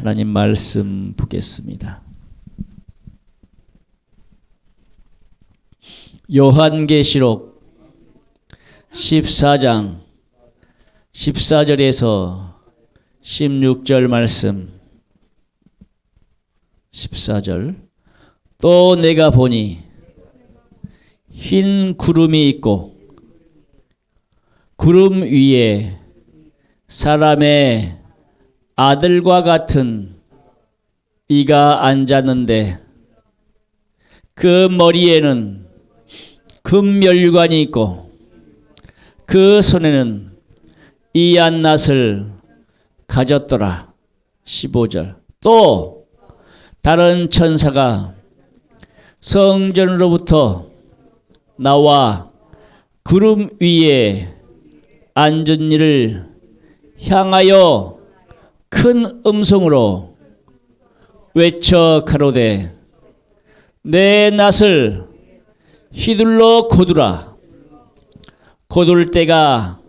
하나님 말씀 보겠습니다. 요한계시록 14장 14절에서 16절 말씀. 14절. 또 내가 보니 흰 구름이 있고 구름 위에 사람의 아들과 같은 이가 앉았는데 그 머리에는 금멸관이 있고 그 손에는 이안낫을 가졌더라. 15절. 또 다른 천사가 성전으로부터 나와 구름 위에 앉은 이를 향하여 큰 음성으로 외쳐 가로되 내 낫을 휘둘러 거두라. 거둘 때가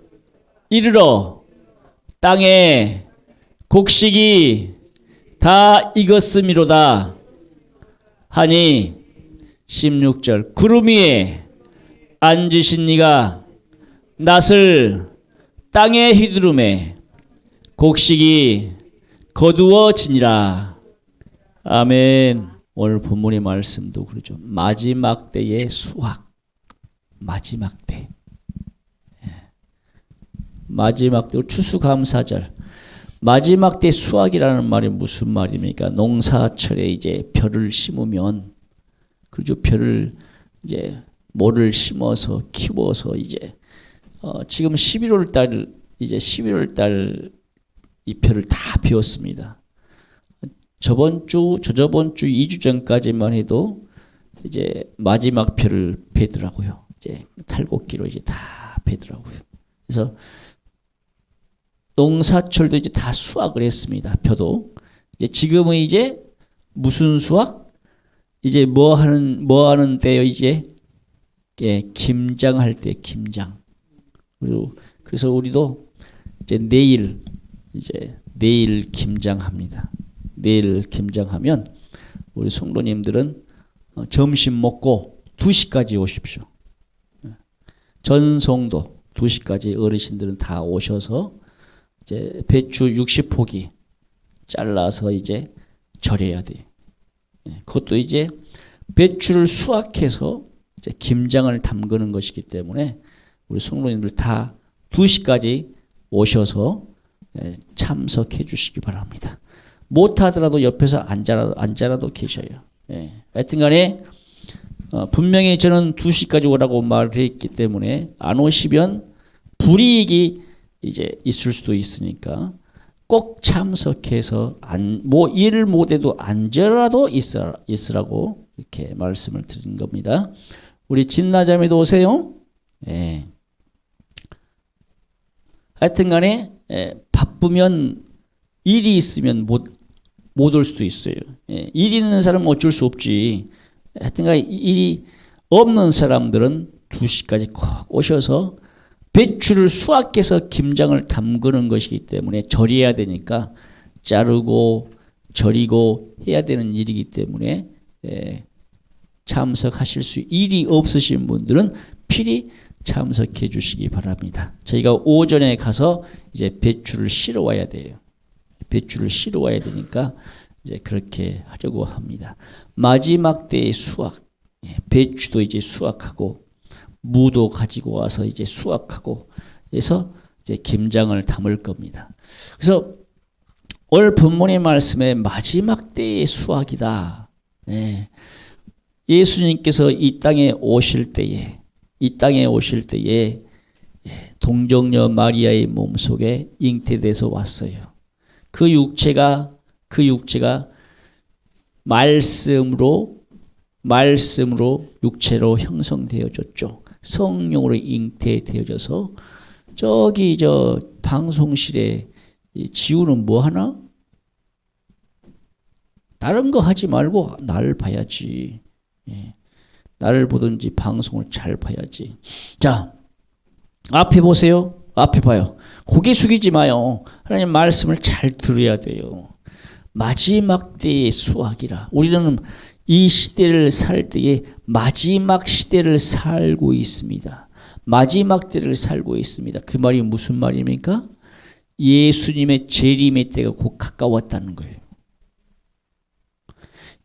이르러 땅에 곡식이 다 익었음이로다 하니 16절. 구름 위에 앉으신 이가 낫을 땅에 휘두르매 곡식이 거두어지니라. 아멘. 오늘 본문의 말씀도 그러죠. 마지막 때의 수확. 마지막 때. 마지막 때 추수감사절. 마지막 때 수확이라는 말이 무슨 말입니까? 농사철에 이제 벼를 심으면 그죠. 벼를 이제 모를 심어서 키워서 이제 지금 11월 달 이제 11월 달 이 벼를 다 베었습니다. 저번 주, 저저번 주 2주 전까지만 해도 이제 마지막 벼를 베더라고요. 이제 탈곡기로 이제 다 베더라고요. 그래서 농사철도 이제 다 수확을 했습니다. 벼도. 이제 지금은 이제 무슨 수확? 이제 뭐 하는 때요, 이제? 예, 김장할 때, 김장. 그리고 그래서 우리도 이제 내일 김장합니다. 내일 김장하면 우리 성도님들은 점심 먹고 2시까지 오십시오. 전 성도 2시까지 어르신들은 다 오셔서 이제 배추 60포기 잘라서 이제 절여야 돼요. 그것도 이제 배추를 수확해서 이제 김장을 담그는 것이기 때문에 우리 성도님들 다 2시까지 오셔서 참석해 주시기 바랍니다. 못하더라도 옆에서 앉아라도 계셔요. 하여튼 간에 분명히 저는 2시까지 오라고 말했기 때문에 안 오시면 불이익이 이제 있을 수도 있으니까 꼭 참석해서 뭐 일을 못해도 앉아라도 있으라고 이렇게 말씀을 드린 겁니다. 우리 진나자매도 오세요. 하여튼 간에 바쁘면 일이 있으면 못 올 수도 있어요. 일 있는 사람은 어쩔 수 없지. 하여튼 간에 일이 없는 사람들은 2시까지 꼭 오셔서 배추를 수확해서 김장을 담그는 것이기 때문에 절여야 되니까 자르고 절이고 해야 되는 일이기 때문에 참석하실 수 일이 없으신 분들은 필히 참석해 주시기 바랍니다. 저희가 오전에 가서 이제 배추를 실어 와야 돼요. 배추를 실어 와야 되니까 이제 그렇게 하려고 합니다. 마지막 때의 수확, 배추도 이제 수확하고 무도 가지고 와서 이제 수확하고 해서 이제 김장을 담을 겁니다. 그래서 오늘 본문의 말씀에 마지막 때의 수확이다. 예수님께서 이 땅에 오실 때에 동정녀 마리아의 몸속에 잉태돼서 왔어요. 그 육체가 말씀으로 육체로 형성되어졌죠. 성령으로 잉태되어져서 저기 저 방송실에 지우는 뭐 하나? 다른 거 하지 말고 나를 봐야지. 나를 보든지 방송을 잘 봐야지. 자, 앞에 보세요. 앞에 봐요. 고개 숙이지 마요. 하나님 말씀을 잘 들어야 돼요. 마지막 때의 수학이라. 우리는 이 시대를 살 때에 마지막 시대를 살고 있습니다. 마지막 때를 살고 있습니다. 그 말이 무슨 말입니까? 예수님의 재림의 때가 곧 가까웠다는 거예요.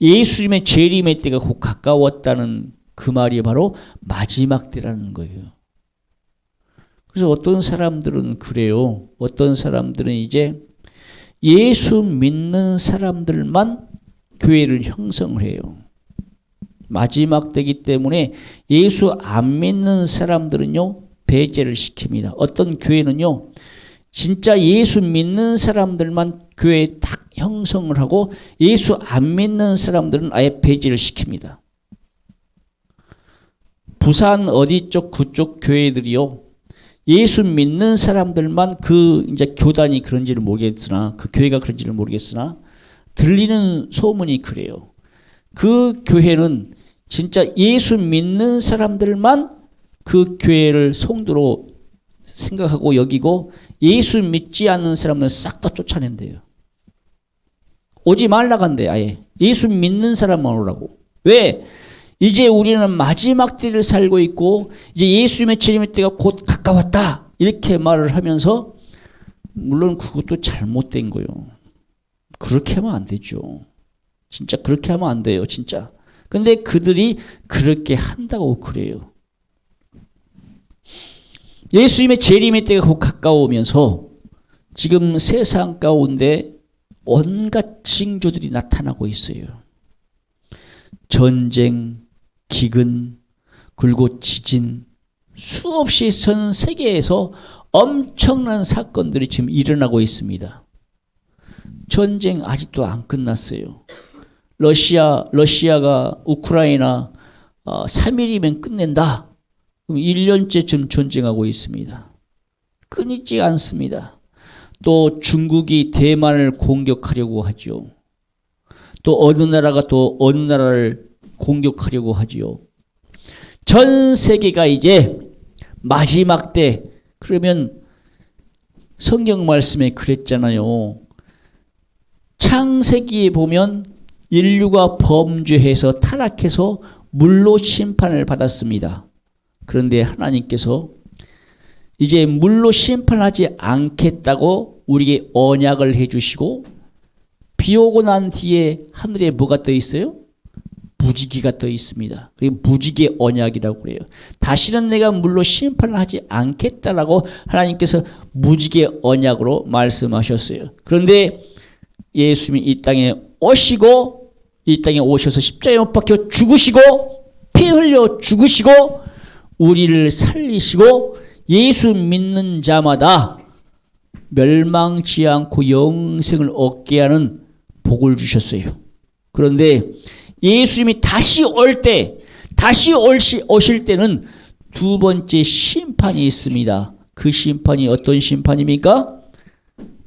예수님의 재림의 때가 곧 가까웠다는 그 말이 바로 마지막 때라는 거예요. 그래서 어떤 사람들은 그래요. 어떤 사람들은 이제 예수 믿는 사람들만 교회를 형성을 해요. 마지막 때이기 때문에 예수 안 믿는 사람들은요, 배제를 시킵니다. 어떤 교회는요, 진짜 예수 믿는 사람들만 교회에 딱 형성을 하고 예수 안 믿는 사람들은 아예 배제를 시킵니다. 부산 어디 쪽 그쪽 교회들이요, 예수 믿는 사람들만 그 이제 교단이 그런지를 모르겠으나 그 교회가 그런지를 모르겠으나 들리는 소문이 그래요. 그 교회는 진짜 예수 믿는 사람들만 그 교회를 성도로 생각하고 여기고 예수 믿지 않는 사람들은 싹 다 쫓아낸대요. 오지 말라고 한대. 아예 예수 믿는 사람만 오라고. 왜? 이제 우리는 마지막 때를 살고 있고 이제 예수님의 재림의 때가 곧 가까웠다 이렇게 말을 하면서, 물론 그것도 잘못된 거예요. 그렇게 하면 안 되죠. 진짜 그렇게 하면 안 돼요. 진짜. 근데 그들이 그렇게 한다고 그래요. 예수님의 재림의 때가 곧 가까우면서 지금 세상 가운데 온갖 징조들이 나타나고 있어요. 전쟁, 기근, 그리고 지진, 수없이 전 세계에서 엄청난 사건들이 지금 일어나고 있습니다. 전쟁 아직도 안 끝났어요. 러시아가 우크라이나 3일이면 끝낸다. 1년째 지금 전쟁하고 있습니다. 끊이지 않습니다. 또 중국이 대만을 공격하려고 하죠. 또 어느 나라가 또 어느 나라를 공격하려고 하지요. 전 세계가 이제 마지막 때, 그러면 성경 말씀에 그랬잖아요. 창세기에 보면 인류가 범죄해서 타락해서 물로 심판을 받았습니다. 그런데 하나님께서 이제 물로 심판하지 않겠다고 우리에게 언약을 해주시고, 비 오고 난 뒤에 하늘에 뭐가 떠 있어요? 무지개가 떠 있습니다. 그게 무지개 언약이라고 그래요. 다시는 내가 물로 심판을 하지 않겠다라고 하나님께서 무지개 언약으로 말씀하셨어요. 그런데 예수님이 이 땅에 오시고, 이 땅에 오셔서 십자가에 못 박혀 죽으시고 피 흘려 죽으시고 우리를 살리시고 예수 믿는 자마다 멸망치 않고 영생을 얻게 하는 복을 주셨어요. 그런데 예수님이 다시 올 때, 오실 때는 두 번째 심판이 있습니다. 그 심판이 어떤 심판입니까?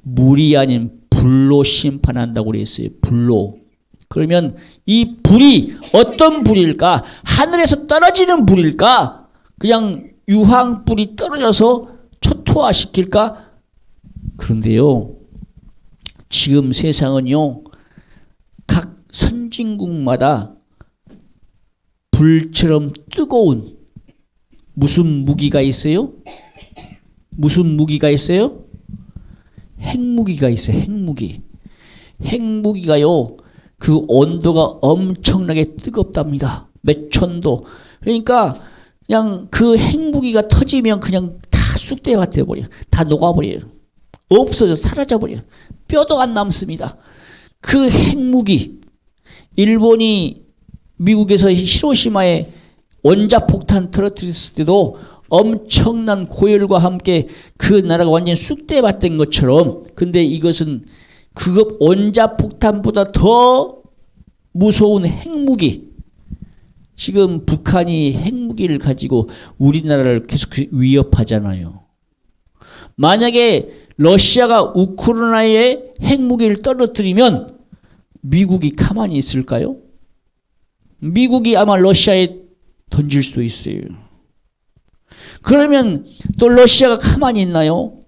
물이 아닌 불로 심판한다고 그랬어요. 불로. 그러면 이 불이 어떤 불일까? 하늘에서 떨어지는 불일까? 그냥 유황불이 떨어져서 초토화시킬까? 그런데요, 지금 세상은요, 각 선진국마다 불처럼 뜨거운 무슨 무기가 있어요? 무슨 무기가 있어요? 핵무기가 있어요. 핵무기. 핵무기가요, 그 온도가 엄청나게 뜨겁답니다. 몇 천도. 그러니까 그냥 그 핵무기가 터지면 그냥 다 쑥대밭 돼버려요. 다 녹아버려요. 없어져 사라져버려요. 뼈도 안 남습니다. 그 핵무기, 일본이 미국에서 히로시마에 원자폭탄 터뜨렸을 때도 엄청난 고열과 함께 그 나라가 완전히 쑥대밭 된 것처럼, 근데 이것은 그것 원자폭탄보다 더 무서운 핵무기, 지금 북한이 핵무기를 가지고 우리나라를 계속 위협하잖아요. 만약에 러시아가 우크라이나에 핵무기를 떨어뜨리면 미국이 가만히 있을까요? 미국이 아마 러시아에 던질 수도 있어요. 그러면 또 러시아가 가만히 있나요?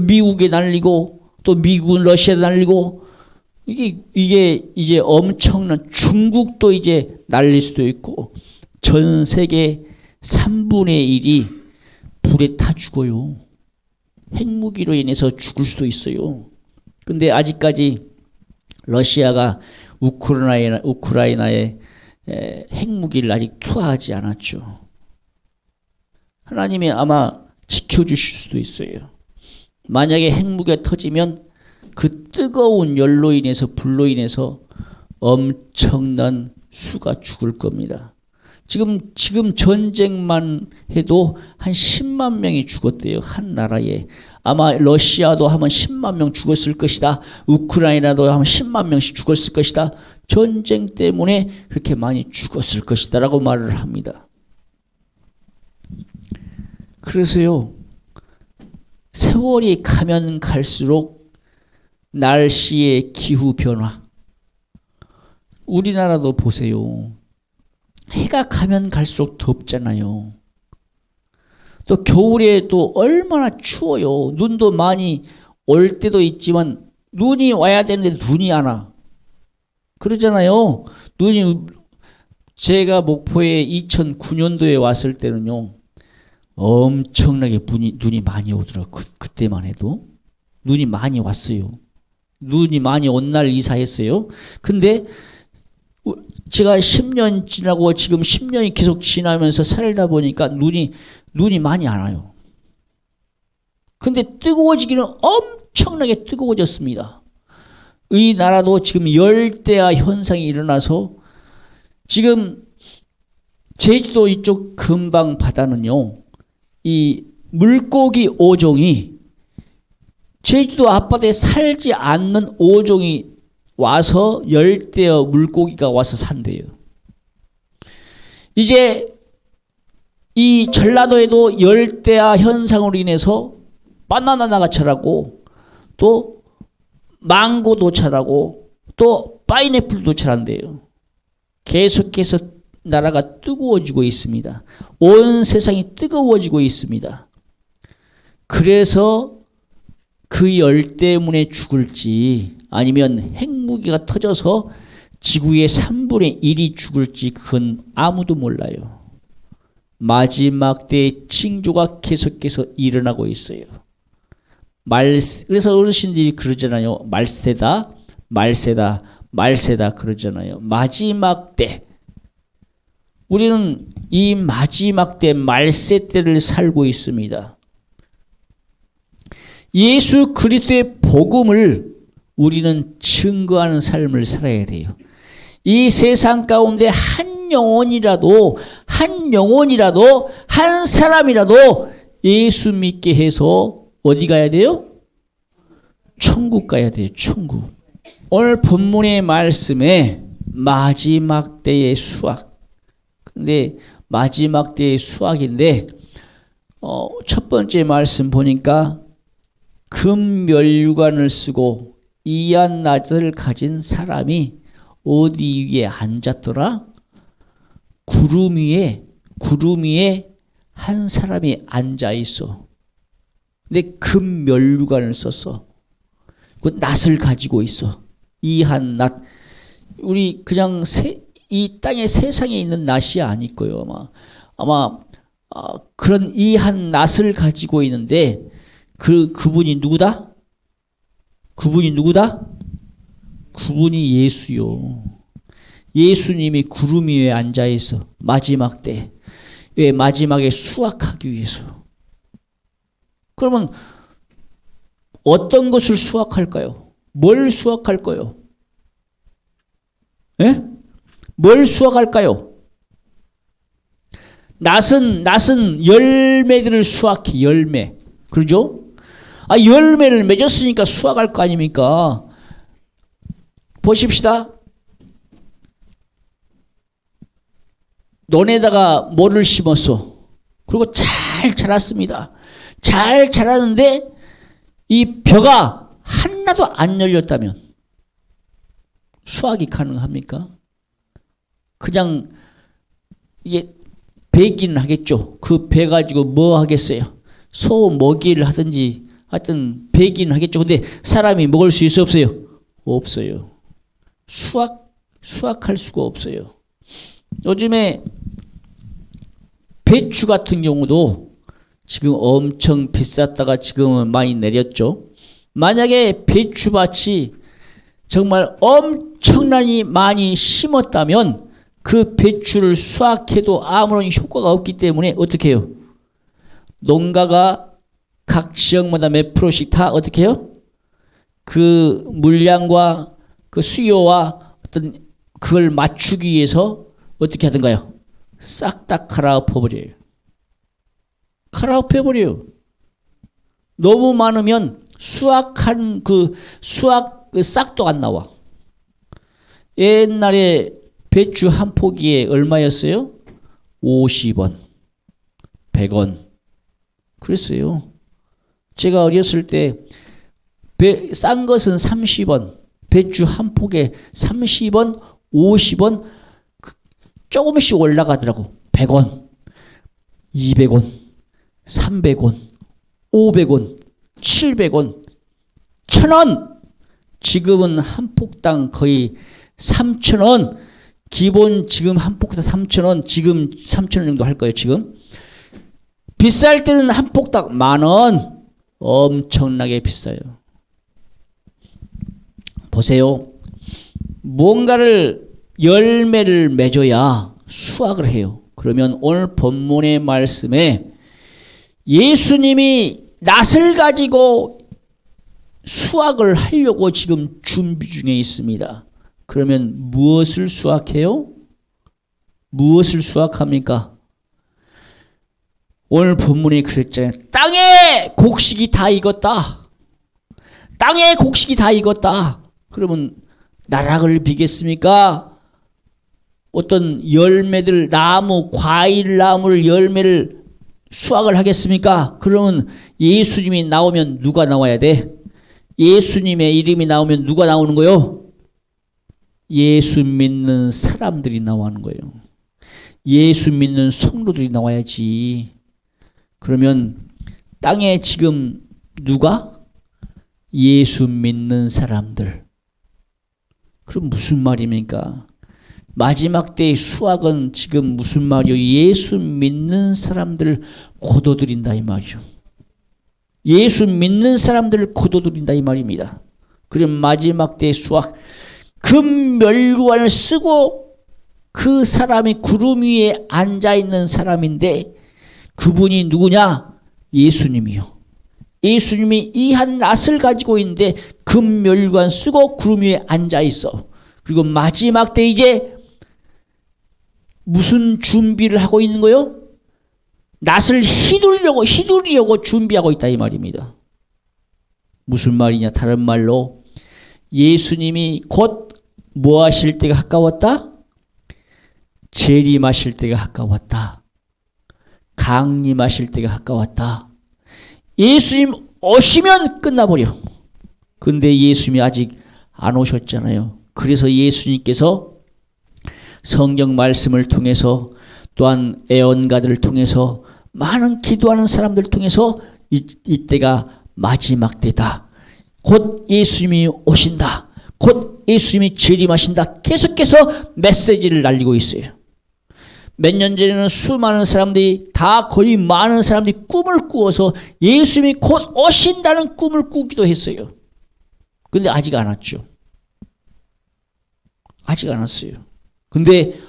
미국에 날리고 또 미국은 러시아에 날리고 이게 이제 엄청난 중국도 이제 날릴 수도 있고 전 세계 3분의 1이 불에 타 죽어요. 핵무기로 인해서 죽을 수도 있어요. 근데 아직까지 러시아가 우크라이나에 핵무기를 아직 투하하지 않았죠. 하나님이 아마 지켜주실 수도 있어요. 만약에 핵무기가 터지면 그 뜨거운 열로 인해서 불로 인해서 엄청난 수가 죽을 겁니다. 지금 전쟁만 해도 한 10만 명이 죽었대요. 한 나라에. 아마 러시아도 하면 10만 명 죽었을 것이다. 우크라이나도 하면 10만 명씩 죽었을 것이다. 전쟁 때문에 그렇게 많이 죽었을 것이다 라고 말을 합니다. 그래서요, 세월이 가면 갈수록 날씨의 기후 변화, 우리나라도 보세요. 해가 가면 갈수록 덥잖아요. 또 겨울에 또 얼마나 추워요. 눈도 많이 올 때도 있지만 눈이 와야 되는데 눈이 안 와. 그러잖아요. 제가 목포에 2009년도에 왔을 때는요, 엄청나게 눈이 많이 오더라고요. 그때만 해도 눈이 많이 왔어요. 눈이 많이 온 날 이사했어요. 근데 제가 10년 지나고 지금 10년이 계속 지나면서 살다 보니까 눈이 많이 안 와요. 근데 뜨거워지기는 엄청나게 뜨거워졌습니다. 이 나라도 지금 열대야 현상이 일어나서 지금 제주도 이쪽 근방 바다는요, 이 물고기 5종이 제주도 앞바다에 살지 않는 5종이 와서 열대어 물고기가 와서 산대요. 이제 이 전라도에도 열대야 현상으로 인해서 바나나가 자라고 또 망고도 자라고 또 파인애플도 자란대요. 계속해서 나라가 뜨거워지고 있습니다. 온 세상이 뜨거워지고 있습니다. 그래서 그 열 때문에 죽을지 아니면 핵무기가 터져서 지구의 3분의 1이 죽을지 그건 아무도 몰라요. 마지막 때의 징조가 계속해서 일어나고 있어요. 그래서 어르신들이 그러잖아요. 말세다, 말세다, 말세다 그러잖아요. 마지막 때. 우리는 이 마지막 때, 말세 때를 살고 있습니다. 예수 그리스도의 복음을 우리는 증거하는 삶을 살아야 돼요. 이 세상 가운데 한 영혼이라도 한 사람이라도 예수 믿게 해서 어디 가야 돼요? 천국 가야 돼요. 천국. 오늘 본문의 말씀에 마지막 때의 수학. 근데 마지막 때의 수학인데 첫 번째 말씀 보니까 금면류관을 쓰고 이한 낯을 가진 사람이 어디 위에 앉았더라? 구름 위에 한 사람이 앉아 있어. 근데 금면류관을 썼어. 그 낫을 가지고 있어. 이한 낫. 우리 그냥 이 땅의 세상에 있는 낫이 아닐 거예요. 아마 그런 이한 낫을 가지고 있는데 그분이 누구다? 그분이 예수요. 예수님이 구름 위에 앉아 있어. 마지막 때. 왜? 마지막에 수확하기 위해서. 그러면 어떤 것을 수확할까요? 뭘 수확할까요? 예? 뭘 수확할까요? 낫은 열매들을 수확해. 열매. 그러죠? 열매를 맺었으니까 수확할 거 아닙니까? 보십시다. 논에다가 뭐를 심었어. 그리고 잘 자랐습니다. 잘 자랐는데 이 벼가 하나도 안 열렸다면 수확이 가능합니까? 그냥 이게 베기는 하겠죠. 그 배 가지고 뭐 하겠어요? 소 먹이를 하든지 하여튼 베기는 하겠죠. 근데 사람이 먹을 수 있어 없어요? 없어요. 수확할 수가 없어요. 요즘에 배추 같은 경우도 지금 엄청 비쌌다가 지금은 많이 내렸죠. 만약에 배추밭이 정말 엄청나게 많이 심었다면 그 배추를 수확해도 아무런 효과가 없기 때문에 어떻게 해요? 농가가 각 지역마다 몇 프로씩 다 어떻게 해요? 그 물량과 그 수요와 어떤 그걸 맞추기 위해서 어떻게 하던가요? 싹 다 갈아엎어버려요. 갈아엎어버려요. 너무 많으면 수확한 그 싹도 안 나와. 옛날에 배추 한 포기에 얼마였어요? 50원, 100원. 그랬어요. 제가 어렸을 때 싼 것은 30원, 배추 한 포기에 30원, 50원, 조금씩 올라가더라고. 100원, 200원, 300원, 500원, 700원, 1000원. 지금은 한 폭당 거의 3,000원. 기본 지금 한 폭당 3,000원. 지금 3,000원 정도 할 거예요. 지금. 비쌀 때는 한 폭당 10,000원. 엄청나게 비싸요. 보세요. 뭔가를 열매를 맺어야 수확을 해요. 그러면 오늘 본문의 말씀에 예수님이 낫을 가지고 수확을 하려고 지금 준비 중에 있습니다. 그러면 무엇을 수확해요? 무엇을 수확합니까? 오늘 본문에 그랬잖아요. 땅에 곡식이 다 익었다. 땅에 곡식이 다 익었다. 그러면 나락을 비겠습니까? 어떤 열매들, 나무, 과일 나무를 열매를 수확을 하겠습니까? 그러면 예수님이 나오면 누가 나와야 돼? 예수님의 이름이 나오면 누가 나오는 거요? 예수 믿는 사람들이 나오는 거예요. 예수 믿는 성도들이 나와야지. 그러면 땅에 지금 누가? 예수 믿는 사람들. 그럼 무슨 말입니까? 마지막 때의 수확은 지금 무슨 말이요? 예수 믿는 사람들을 거둬들인다 이 말이요. 예수 믿는 사람들을 거둬들인다 이 말입니다. 그럼 마지막 때의 수확, 금멸구관을 쓰고 그 사람이 구름 위에 앉아있는 사람인데 그분이 누구냐? 예수님이요. 예수님이 이 한 낫을 가지고 있는데 금멸관 쓰고 구름 위에 앉아있어. 그리고 마지막 때 이제 무슨 준비를 하고 있는 거요? 낫을 휘두르려고 준비하고 있다 이 말입니다. 무슨 말이냐? 다른 말로 예수님이 곧 뭐 하실 때가 가까웠다? 재림하실 때가 가까웠다. 강림하실 때가 가까웠다. 예수님 오시면 끝나버려. 근데 예수님이 아직 안 오셨잖아요. 그래서 예수님께서 성경 말씀을 통해서 또한 애언가들을 통해서 많은 기도하는 사람들을 통해서 이때가 마지막 때다. 곧 예수님이 오신다. 곧 예수님이 재림하신다. 계속해서 메시지를 날리고 있어요. 몇 년 전에는 수많은 사람들이 다 거의 많은 사람들이 꿈을 꾸어서 예수님이 곧 오신다는 꿈을 꾸기도 했어요. 근데 아직 안 왔죠. 아직 안 왔어요. 근데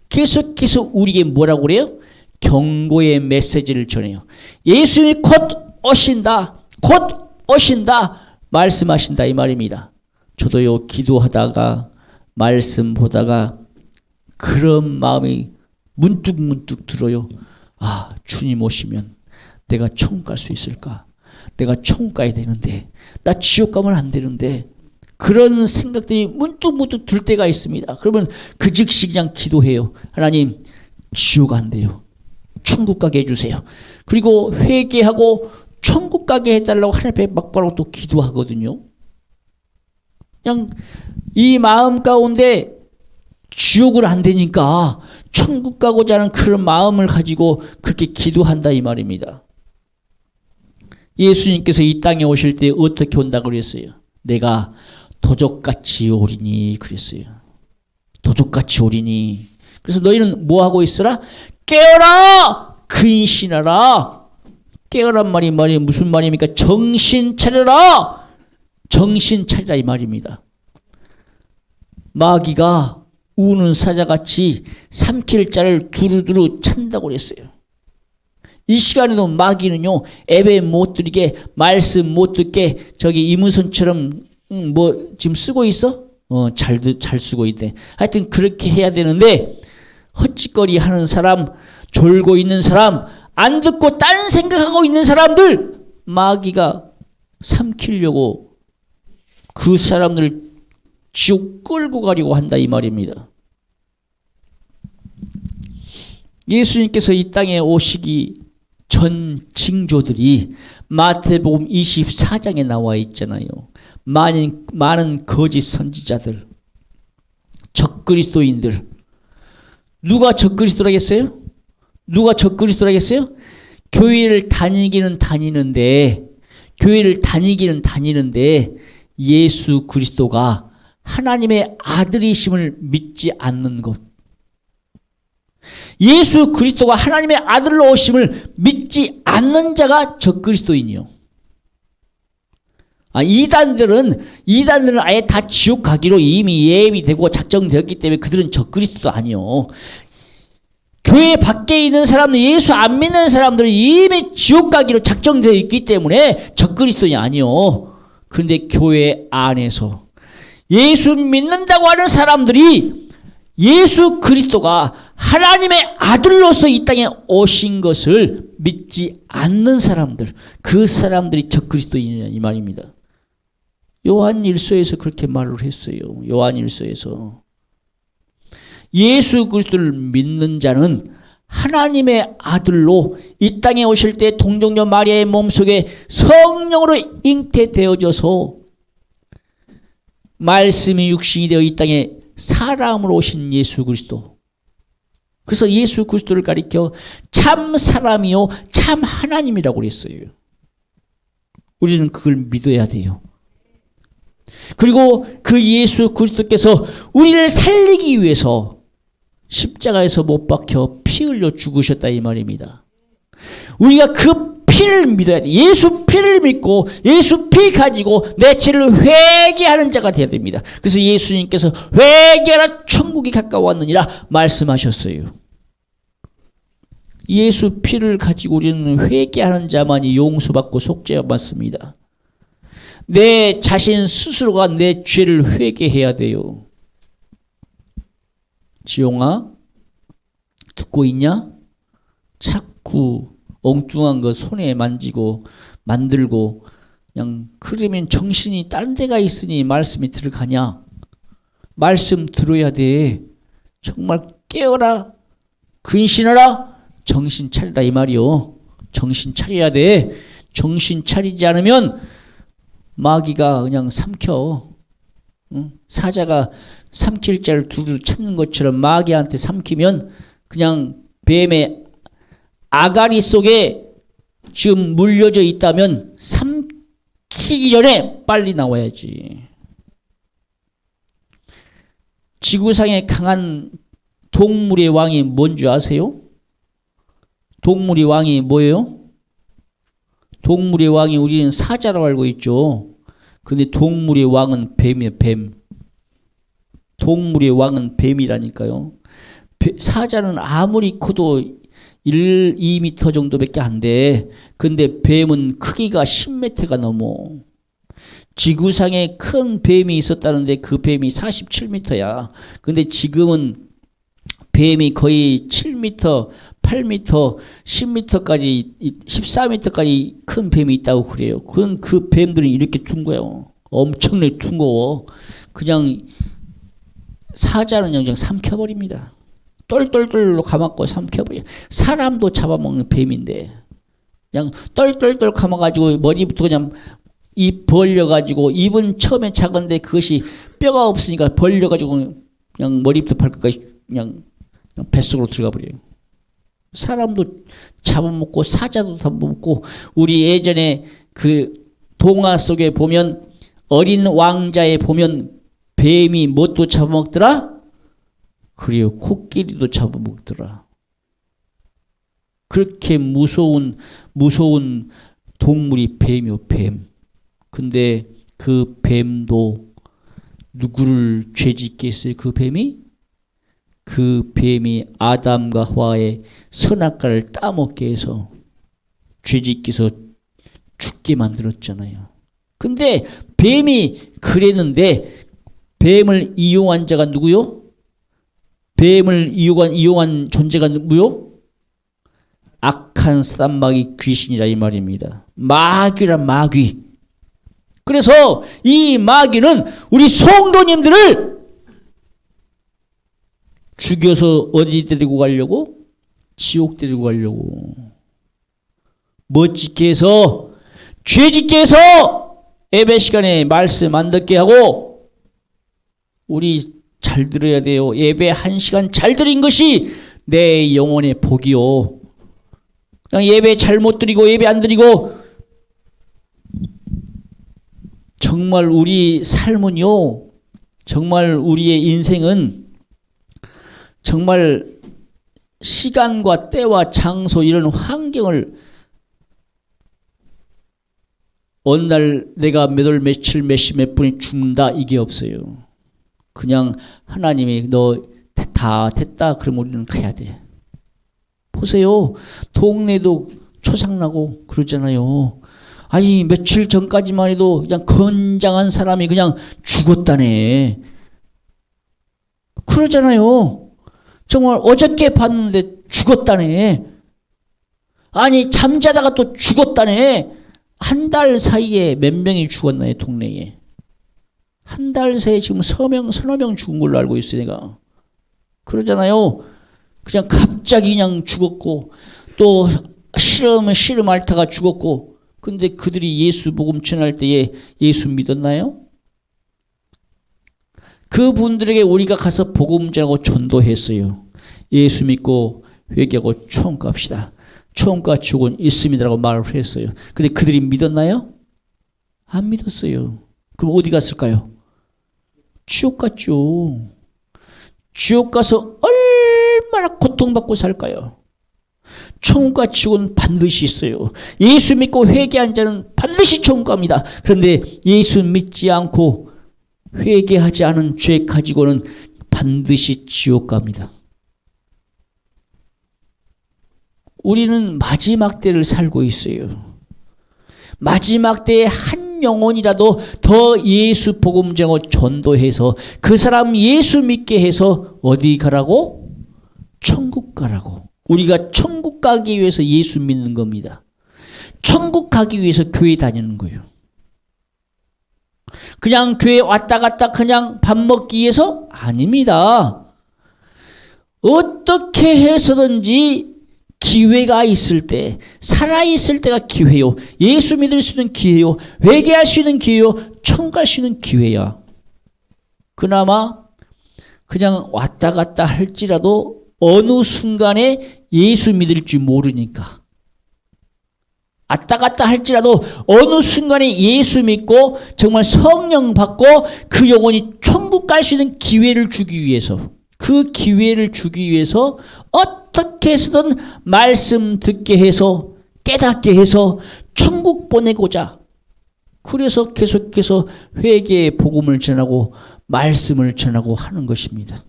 계속해서 우리에게 뭐라고 그래요? 경고의 메시지를 전해요. 예수님이 곧 오신다. 곧 오신다. 말씀하신다 이 말입니다. 저도요 기도하다가 말씀 보다가 그런 마음이 문득 들어요. 아, 주님 오시면 내가 천국 갈 수 있을까? 내가 천국 가야 되는데 나 지옥 가면 안 되는데 그런 생각들이 문득 들 때가 있습니다. 그러면 그 즉시 그냥 기도해요. 하나님 지옥 안 돼요. 천국 가게 해주세요. 그리고 회개하고 천국 가게 해달라고 하나님 앞에 막바로 또 기도하거든요. 그냥 이 마음 가운데 지옥을 안 되니까 천국 가고자 하는 그런 마음을 가지고 그렇게 기도한다 이 말입니다. 예수님께서 이 땅에 오실 때 어떻게 온다고 그랬어요? 내가 도적같이 오리니 그랬어요. 도둑같이 오리니. 그래서 너희는 뭐 하고 있어라? 깨어라! 근신하라. 깨어란 말이 무슨 말입니까? 정신 차려라. 정신 차리라 이 말입니다. 마귀가 우는 사자같이 삼킬 자를 두루두루 찬다고 그랬어요. 이 시간에도 마귀는요, 예배 못 드리게, 말씀 못 듣게, 저기 이문선처럼 뭐 지금 쓰고 있어? 잘 쓰고 있대. 하여튼 그렇게 해야 되는데 헛짓거리 하는 사람, 졸고 있는 사람, 안 듣고 딴 생각하고 있는 사람들 마귀가 삼키려고 그 사람들을 지옥 끌고 가려고 한다 이 말입니다. 예수님께서 이 땅에 오시기 전 징조들이 마태복음 24장에 나와 있잖아요. 많은 거짓 선지자들, 적그리스도인들. 누가 적그리스도라겠어요? 누가 적그리스도라겠어요? 교회를 다니기는 다니는데 예수 그리스도가 하나님의 아들이심을 믿지 않는 것. 예수 그리스도가 하나님의 아들로 오심을 믿지 않는 자가 적그리스도인이요. 이단들은 아예 다 지옥 가기로 이미 예비되고 작정되었기 때문에 그들은 적그리스도도 아니요. 교회 밖에 있는 사람들, 예수 안 믿는 사람들은 이미 지옥 가기로 작정되어 있기 때문에 적그리스도인이 아니요. 그런데 교회 안에서 예수 믿는다고 하는 사람들이 예수 그리스도가 하나님의 아들로서 이 땅에 오신 것을 믿지 않는 사람들, 그 사람들이 적그리스도인이냐 이 말입니다. 요한 1서에서 그렇게 말을 했어요. 요한 1서에서 예수 그리스도를 믿는 자는 하나님의 아들로 이 땅에 오실 때 동정녀 마리아의 몸속에 성령으로 잉태되어져서 말씀이 육신이 되어 이 땅에 사람으로 오신 예수 그리스도. 그래서 예수 그리스도를 가리켜 참 사람이요 참 하나님이라고 그랬어요. 우리는 그걸 믿어야 돼요. 그리고 그 예수 그리스도께서 우리를 살리기 위해서 십자가에서 못 박혀 피 흘려 죽으셨다 이 말입니다. 우리가 그 피를 믿어야 돼. 예수 피를 믿고 예수 피 가지고 내 죄를 회개하는 자가 되어야 됩니다. 그래서 예수님께서 회개하라 천국이 가까웠느니라 말씀하셨어요. 예수 피를 가지고 우리는 회개하는 자만이 용서받고 속죄받습니다. 내 자신 스스로가 내 죄를 회개해야 돼요. 지용아, 듣고 있냐? 자꾸 엉뚱한 거 손에 만지고 만들고 그냥 그러면 정신이 딴 데가 있으니 말씀이 들어가냐? 말씀 들어야 돼. 정말 깨어라, 근신하라, 정신 차리라 이 말이요. 정신 차려야 돼. 정신 차리지 않으면 마귀가 그냥 삼켜. 사자가 삼킬 자를 두루 찾는 것처럼 마귀한테 삼키면 그냥 뱀의 아가리 속에 지금 물려져 있다면 삼키기 전에 빨리 나와야지. 지구상에 강한 동물의 왕이 뭔지 아세요? 동물의 왕이 뭐예요? 동물의 왕이 우리는 사자라고 알고 있죠. 근데 동물의 왕은 뱀이에요, 뱀. 동물의 왕은 뱀이라니까요. 사자는 아무리 커도 2m 정도밖에 안 돼. 근데 뱀은 크기가 10m가 넘어. 지구상에 큰 뱀이 있었다는데 그 뱀이 47m야. 근데 지금은 뱀이 거의 7m, 8m, 10m까지, 14m까지 큰 뱀이 있다고 그래요. 그 뱀들은 이렇게 둥거요. 엄청나게 둥거워. 그냥 사자는 그냥 삼켜버립니다. 똘똘똘로 감았고 삼켜버려. 사람도 잡아먹는 뱀인데 그냥 똘똘똘 감아가지고 머리부터 그냥 입 벌려가지고, 입은 처음에 작은데 그것이 뼈가 없으니까 벌려가지고 그냥 머리부터 발끝까지 그냥 뱃속으로 들어가 버려요. 사람도 잡아먹고 사자도 잡아먹고. 우리 예전에 그 동화 속에 보면 어린 왕자에 보면 뱀이 뭣도 잡아먹더라? 그리고 코끼리도 잡아먹더라. 그렇게 무서운 동물이 뱀이요, 뱀. 근데 그 뱀도 누구를 죄짓게 했어요? 그 뱀이 아담과 하와의 선악과를 따먹게 해서 죄짓게 해서 죽게 만들었잖아요. 근데 뱀이 그랬는데 뱀을 이용한 자가 누구요? 뱀을 이용한 존재가 누구요? 악한 사단마귀 귀신이라 이 말입니다. 마귀란 마귀. 그래서 이 마귀는 우리 성도님들을 죽여서 어디 데리고 가려고? 지옥 데리고 가려고. 멋지게 해서, 죄짓게 해서 예배 시간에 말씀 안 듣게 하고, 우리 잘 들어야 돼요. 예배 1시간 잘 드린 것이 내 영혼의 복이요. 그냥 예배 잘못 드리고 예배 안 드리고, 정말 우리 삶은요, 정말 우리의 인생은 정말 시간과 때와 장소 이런 환경을 어느 날 내가 몇 월 며칠 몇시 몇 분에 죽는다 이게 없어요. 그냥 하나님이 너 다 됐다 그러면 우리는 가야 돼. 보세요. 동네도 초상나고 그러잖아요. 아니 며칠 전까지만 해도 그냥 건장한 사람이 그냥 죽었다네. 그러잖아요. 정말 어저께 봤는데 죽었다네. 아니 잠자다가 또 죽었다네. 한 달 사이에 몇 명이 죽었나요, 동네에. 한 달 새에 지금 서너 명 죽은 걸로 알고 있어요, 내가. 그러잖아요. 그냥 갑자기 그냥 죽었고, 또 씨름 앓다가 죽었고, 근데 그들이 예수 복음 전할 때에 예수 믿었나요? 그분들에게 우리가 가서 복음 전하고 전도했어요. 예수 믿고 회개하고 초음값시다. 초음가 죽은 있습니다라고 말을 했어요. 근데 그들이 믿었나요? 안 믿었어요. 그럼 어디 갔을까요? 지옥 갔죠. 지옥 가서 얼마나 고통받고 살까요? 천국과 지옥은 반드시 있어요. 예수 믿고 회개한 자는 반드시 천국 갑니다. 그런데 예수 믿지 않고 회개하지 않은 죄 가지고는 반드시 지옥 갑니다. 우리는 마지막 때를 살고 있어요. 마지막 때에 한 영혼이라도 더 예수 복음 전하고 전도해서 그 사람 예수 믿게 해서 어디 가라고? 천국 가라고. 우리가 천국 가기 위해서 예수 믿는 겁니다. 천국 가기 위해서 교회 다니는 거예요. 그냥 교회 왔다 갔다 그냥 밥 먹기 위해서? 아닙니다. 어떻게 해서든지 기회가 있을 때, 살아있을 때가 기회요. 예수 믿을 수 있는 기회요. 회개할 수 있는 기회요. 천국 갈 수 있는 기회야. 그나마 그냥 왔다 갔다 할지라도 어느 순간에 예수 믿을 줄 모르니까. 왔다 갔다 할지라도 어느 순간에 예수 믿고 정말 성령 받고 그 영혼이 천국 갈 수 있는 기회를 주기 위해서, 그 기회를 주기 위해서 어떻게 해서든 말씀 듣게 해서 깨닫게 해서 천국 보내고자, 그래서 계속해서 회개의 복음을 전하고 말씀을 전하고 하는 것입니다.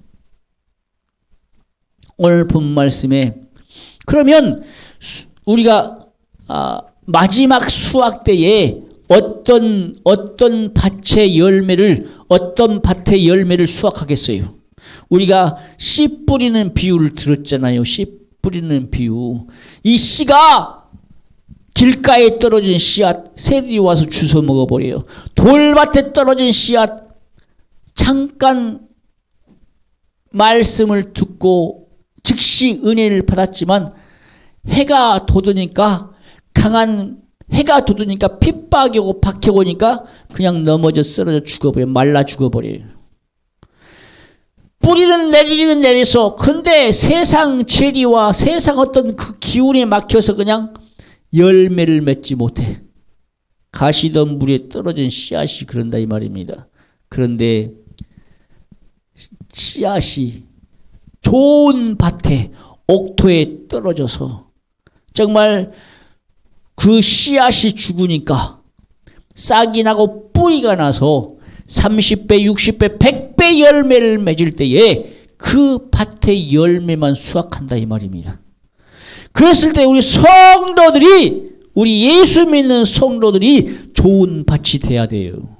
오늘 본 말씀에 그러면 우리가 마지막 수확 때에 어떤 밭의 열매를 수확하겠어요? 우리가 씨 뿌리는 비유를 들었잖아요. 씨 뿌리는 비유. 이 씨가 길가에 떨어진 씨앗 새들이 와서 주워 먹어버려요. 돌밭에 떨어진 씨앗 잠깐 말씀을 듣고 즉시 은혜를 받았지만 해가 돋으니까 핍박이 오고 박해오니까 그냥 넘어져 쓰러져 죽어버려요. 말라 죽어버려요. 뿌리는 내리서 근데 세상 재리와 세상 어떤 그 기운에 막혀서 그냥 열매를 맺지 못해. 가시던 물에 떨어진 씨앗이 그런다 이 말입니다. 그런데 씨앗이 좋은 밭에 옥토에 떨어져서 정말 그 씨앗이 죽으니까 싹이 나고 뿌리가 나서 30배, 60배, 100배 열매를 맺을 때에 그 밭의 열매만 수확한다 이 말입니다. 그랬을 때 우리 성도들이, 우리 예수 믿는 성도들이 좋은 밭이 돼야 돼요.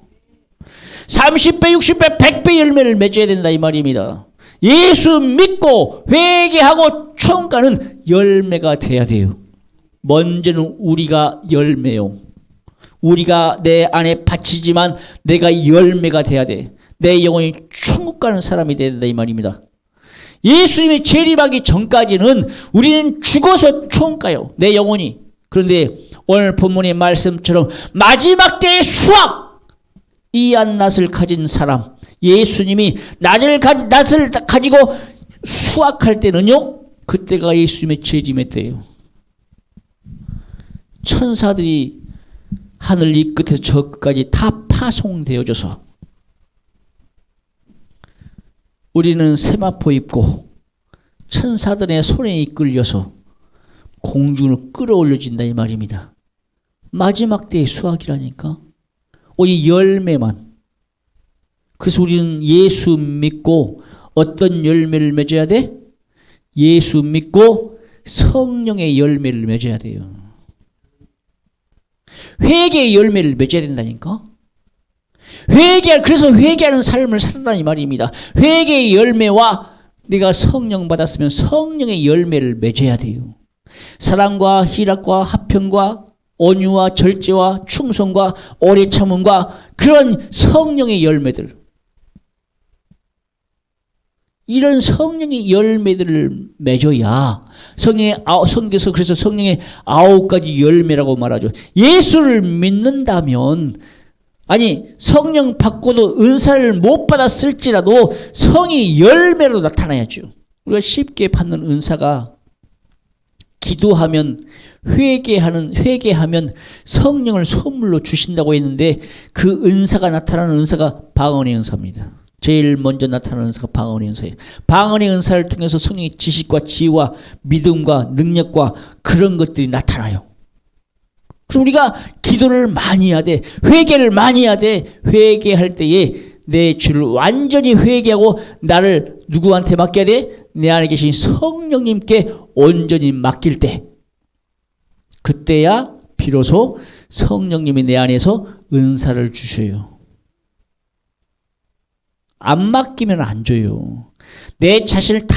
30배, 60배, 100배 열매를 맺어야 된다 이 말입니다. 예수 믿고 회개하고 청가는 열매가 돼야 돼요. 먼저는 우리가 열매요. 우리가 내 안에 밭이지만 내가 열매가 돼야 돼. 내 영혼이 천국 가는 사람이 돼야 된다 이 말입니다. 예수님이 재림하기 전까지는 우리는 죽어서 천국 가요. 내 영혼이. 그런데 오늘 본문의 말씀처럼 마지막 때의 수확, 이한 낫을 가진 사람, 예수님이 낫을 가지고 수확할 때는요, 그때가 예수님의 재림의 때예요. 천사들이 하늘 이 끝에서 저 끝까지 다 파송되어져서 우리는 세마포 입고 천사들의 손에 이끌려서 공중으로 끌어올려진다 이 말입니다. 마지막 때의 수확이라니까. 오직 열매만. 그래서 우리는 예수 믿고 어떤 열매를 맺어야 돼? 예수 믿고 성령의 열매를 맺어야 돼요. 회개의 열매를 맺어야 된다니까. 그래서 회개하는 삶을 살아라 이 말입니다. 회개의 열매와 네가 성령 받았으면 성령의 열매를 맺어야 돼요. 사랑과 희락과 화평과 온유와 절제와 충성과 오래 참음과 그런 성령의 열매들, 이런 성령의 열매들을 맺어야 성경에서 그래서 성령의 9가지 열매라고 말하죠. 예수를 믿는다면, 아니 성령 받고도 은사를 못 받았을지라도 성이 열매로 나타나야죠. 우리가 쉽게 받는 은사가 기도하면 회개하면 성령을 선물로 주신다고 했는데, 그 은사가 나타나는 은사가 방언의 은사입니다. 제일 먼저 나타나는 은사가 방언의 은사예요. 방언의 은사를 통해서 성령의 지식과 지혜와 믿음과 능력과 그런 것들이 나타나요. 그래서 우리가 기도를 많이 해야 돼. 회개를 많이 해야 돼. 회개할 때에 내 죄를 완전히 회개하고 나를 누구한테 맡겨야 돼? 내 안에 계신 성령님께 온전히 맡길 때, 그때야 비로소 성령님이 내 안에서 은사를 주셔요. 안 맡기면 안 줘요. 내 자신을 다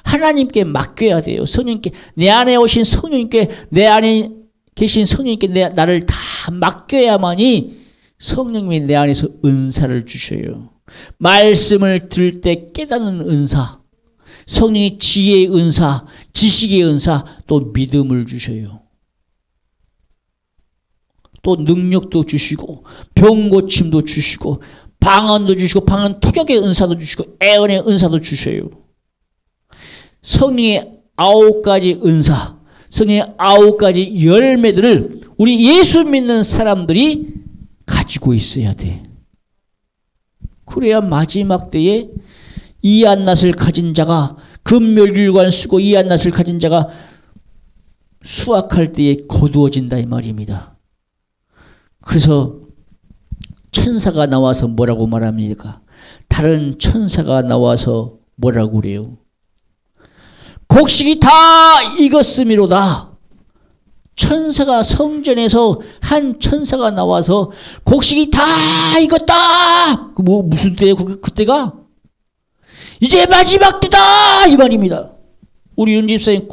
하나님께 맡겨야 돼요. 성령님께, 내 안에 오신 성령님께, 내 안에 계신 성령님께 나를 다 맡겨야만이 성령님이 내 안에서 은사를 주셔요. 말씀을 들을 때 깨닫는 은사, 성령의 지혜의 은사, 지식의 은사, 또 믿음을 주셔요. 또 능력도 주시고 병 고침도 주시고 방언도 주시고 방언 토격의 은사도 주시고 애언의 은사도 주셔요. 성령의 9가지 은사, 성령의 9가지 열매들을 우리 예수 믿는 사람들이 가지고 있어야 돼. 그래야 마지막 때에 이한낫을 가진 자가, 금멸균관 쓰고 이한낫을 가진 자가 수확할 때에 거두어진다 이 말입니다. 그래서 천사가 나와서 뭐라고 말합니까? 다른 천사가 나와서 뭐라고 그래요? 곡식이 다 익었음이로다. 천사가, 성전에서 한 천사가 나와서 곡식이 다 익었다. 무슨 때예요? 그때가? 이제 마지막 때다 이 말입니다. 우리 윤 집사님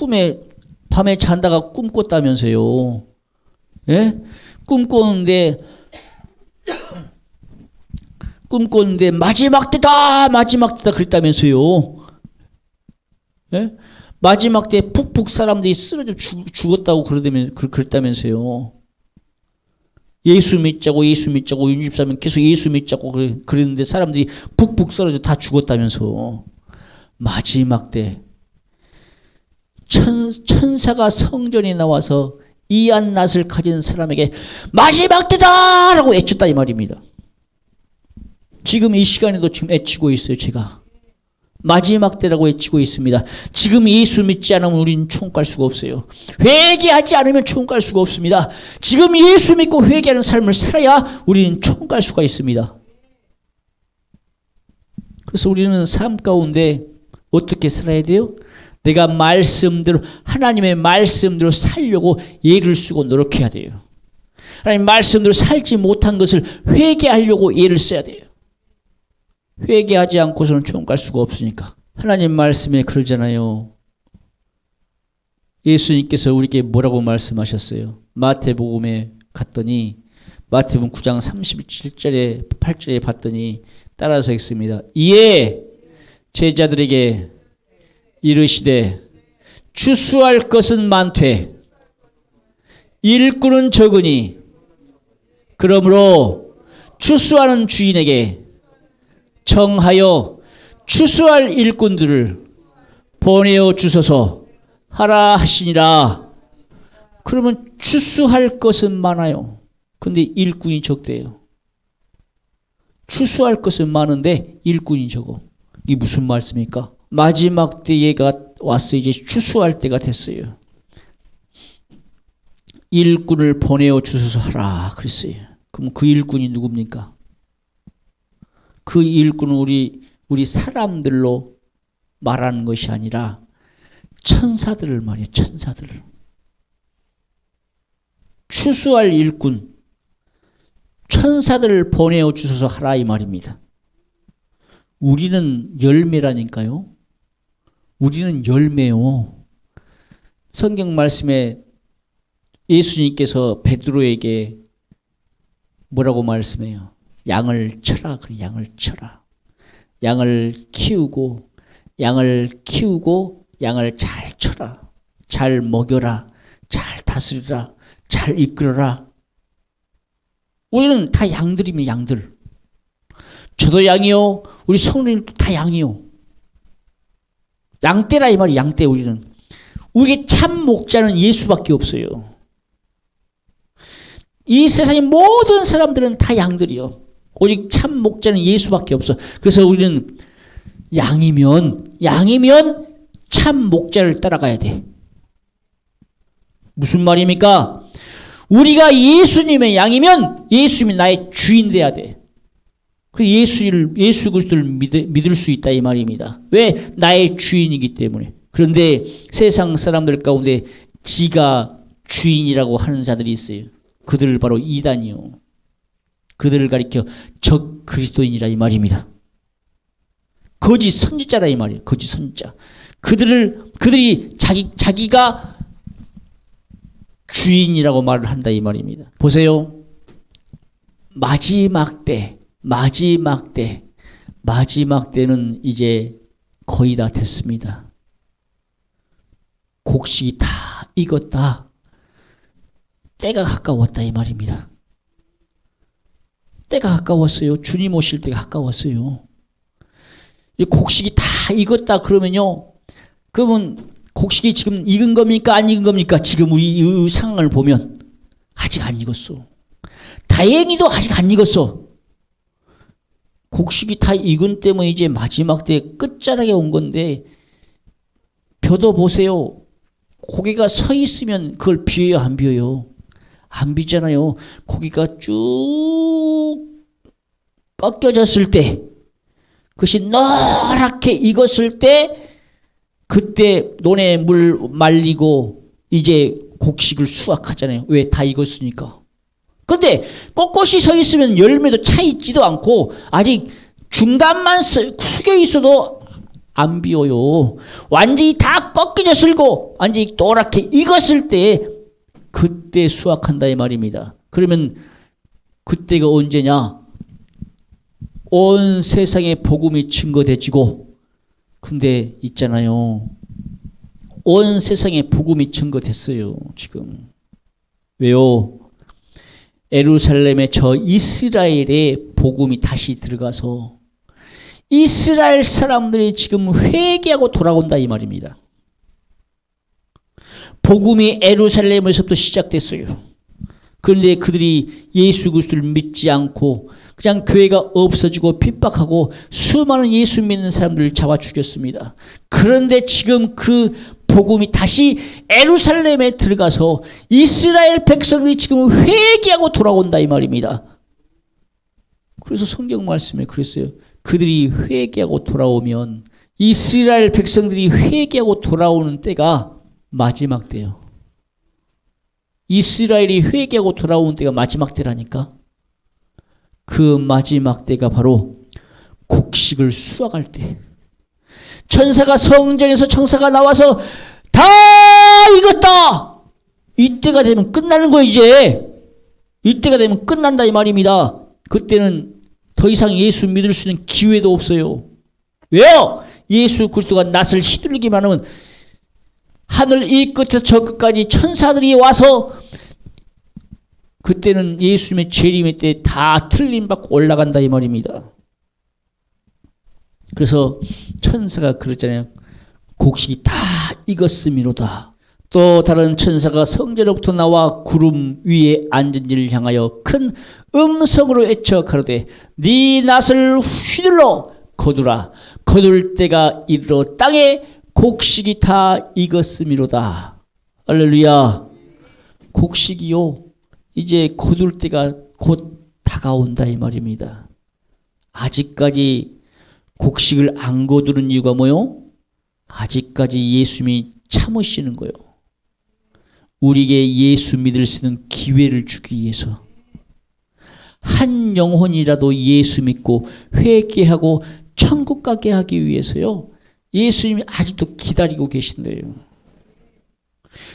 밤에 잔다가 꿈꿨다면서요. 예? 꿈꿨는데 마지막 때다 그랬다면서요. 예? 마지막 때 푹푹 사람들이 쓰러져 죽었다고 그랬다면서요. 예수 믿자고 윤 집사님 계속 예수 믿자고 그랬는데 사람들이 푹푹 쓰러져 다 죽었다면서. 마지막 때 천사가 성전에 나와서 이한낫을 가진 사람에게 마지막 때다 라고 외쳤다 이 말입니다. 지금 이 시간에도 지금 외치고 있어요. 제가 마지막 때라고 외치고 있습니다. 지금 예수 믿지 않으면 우리는 천국 갈 수가 없어요. 회개하지 않으면 천국 갈 수가 없습니다. 지금 예수 믿고 회개하는 삶을 살아야 우리는 천국 갈 수가 있습니다. 그래서 우리는 삶 가운데 어떻게 살아야 돼요? 내가 말씀대로, 하나님의 말씀대로 살려고 애를 쓰고 노력해야 돼요. 하나님 말씀대로 살지 못한 것을 회개하려고 애를 써야 돼요. 회개하지 않고서는 천국 갈 수가 없으니까. 하나님 말씀에 그러잖아요. 예수님께서 우리에게 뭐라고 말씀하셨어요? 마태복음에 갔더니 마태복음 9장 37절에 8절에 봤더니 따라서 읽습니다. 이에 제자들에게 이르시되 추수할 것은 많되 일꾼은 적으니 그러므로 추수하는 주인에게 청하여 추수할 일꾼들을 보내어 주소서 하라 하시니라. 그러면 추수할 것은 많아요. 근데 일꾼이 적대요. 추수할 것은 많은데 일꾼이 적어. 이게 무슨 말씀입니까? 마지막 때가 왔어. 이제 추수할 때가 됐어요. 일꾼을 보내어 주소서 하라 그랬어요. 그럼 그 일꾼이 누굽니까? 그 일꾼은 우리 사람들로 말하는 것이 아니라 천사들을 말이에요. 천사들을. 추수할 일꾼, 천사들을 보내어 주소서 하라 이 말입니다. 우리는 열매라니까요. 우리는 열매요. 성경 말씀에 예수님께서 베드로에게 뭐라고 말씀해요? 양을 쳐라. 그래, 양을 쳐라. 양을 키우고 양을 잘 쳐라. 잘 먹여라. 잘 다스리라. 잘 이끌어라. 우리는 다 양들이면 양들. 저도 양이요. 우리 성도님도 다 양이요. 양떼라 이 말이 양떼 우리는. 우리의 참 목자는 예수밖에 없어요. 이 세상의 모든 사람들은 다 양들이요. 오직 참 목자는 예수밖에 없어. 그래서 우리는 양이면 참 목자를 따라가야 돼. 무슨 말입니까? 우리가 예수님의 양이면 예수님이 나의 주인 돼야 돼. 예수 그리스도를 믿을 수 있다 이 말입니다. 왜? 나의 주인이기 때문에. 그런데 세상 사람들 가운데 지가 주인이라고 하는 자들이 있어요. 그들 바로 이단이요. 그들을 가리켜 적 그리스도인이라 이 말입니다. 거짓 선지자라 이 말이에요. 거짓 선지자. 그들이 자기가 주인이라고 말을 한다 이 말입니다. 보세요. 마지막 때는 이제 거의 다 됐습니다. 곡식이 다 익었다. 때가 가까웠다 이 말입니다. 때가 가까웠어요. 주님 오실 때가 가까웠어요. 이 곡식이 다 익었다 그러면요. 그러면 곡식이 지금 익은 겁니까? 안 익은 겁니까? 지금 이 상황을 보면 아직 안 익었어. 다행히도 아직 안 익었어. 곡식이 다 익은 때문에 이제 마지막 때 끝자락에 온 건데 벼도 보세요. 고기가 서 있으면 그걸 비워요, 안 비워요? 안 비잖아요. 고기가 쭉 꺾여졌을 때, 그것이 노랗게 익었을 때, 그때 논에 물 말리고 이제 곡식을 수확하잖아요. 왜? 다 익었으니까. 그런데 꼿꼿이 서 있으면 열매도 차 있지도 않고 아직 중단만 숙여 있어도 안 비워요. 완전히 다 꺾여졌을고 완전히 노랗게 익었을 때 그때 수확한다 이 말입니다. 그러면 그때가 언제냐? 온 세상에 복음이 증거되지고, 근데 있잖아요. 온 세상에 복음이 증거됐어요. 지금. 왜요? 예루살렘에 저 이스라엘에 복음이 다시 들어가서 이스라엘 사람들이 지금 회개하고 돌아온다 이 말입니다. 복음이 예루살렘에서부터 시작됐어요. 그런데 그들이 예수 그리스도를 믿지 않고 그냥 교회가 없어지고 핍박하고 수많은 예수 믿는 사람들을 잡아 죽였습니다. 그런데 지금 그 복음이 다시 예루살렘에 들어가서 이스라엘 백성들이 지금 회개하고 돌아온다 이 말입니다. 그래서 성경 말씀에 그랬어요. 그들이 회개하고 돌아오면, 이스라엘 백성들이 회개하고 돌아오는 때가 마지막 때예요. 이스라엘이 회개하고 돌아오는 때가 마지막 때라니까. 그 마지막 때가 바로 곡식을 수확할 때, 천사가 성전에서 천사가 나와서 다 익었다, 이때가 되면 끝나는 거. 이제 이때가 되면 끝난다 이 말입니다. 그때는 더 이상 예수 믿을 수 있는 기회도 없어요. 왜요? 예수 그리스도가 낯을 휘둘기만 하면 하늘 이 끝에서 저 끝까지 천사들이 와서, 그때는 예수님의 재림의 때 다 틀림받고 올라간다 이 말입니다. 그래서 천사가 그랬잖아요. 곡식이 다 익었음이로다. 또 다른 천사가 성전으로부터 나와 구름 위에 앉은 이를 향하여 큰 음성으로 외쳐 가로되 네 낫을 휘둘러 거두라. 거둘 때가 이르러 땅에 곡식이 다 익었음이로다. 할렐루야. 곡식이요, 이제 거둘 때가 곧 다가온다 이 말입니다. 아직까지 곡식을 안 거두는 이유가 뭐요? 아직까지 예수님이 참으시는 거예요. 우리에게 예수 믿을 수 있는 기회를 주기 위해서, 한 영혼이라도 예수 믿고 회개하고 천국 가게 하기 위해서요, 예수님이 아직도 기다리고 계신대요.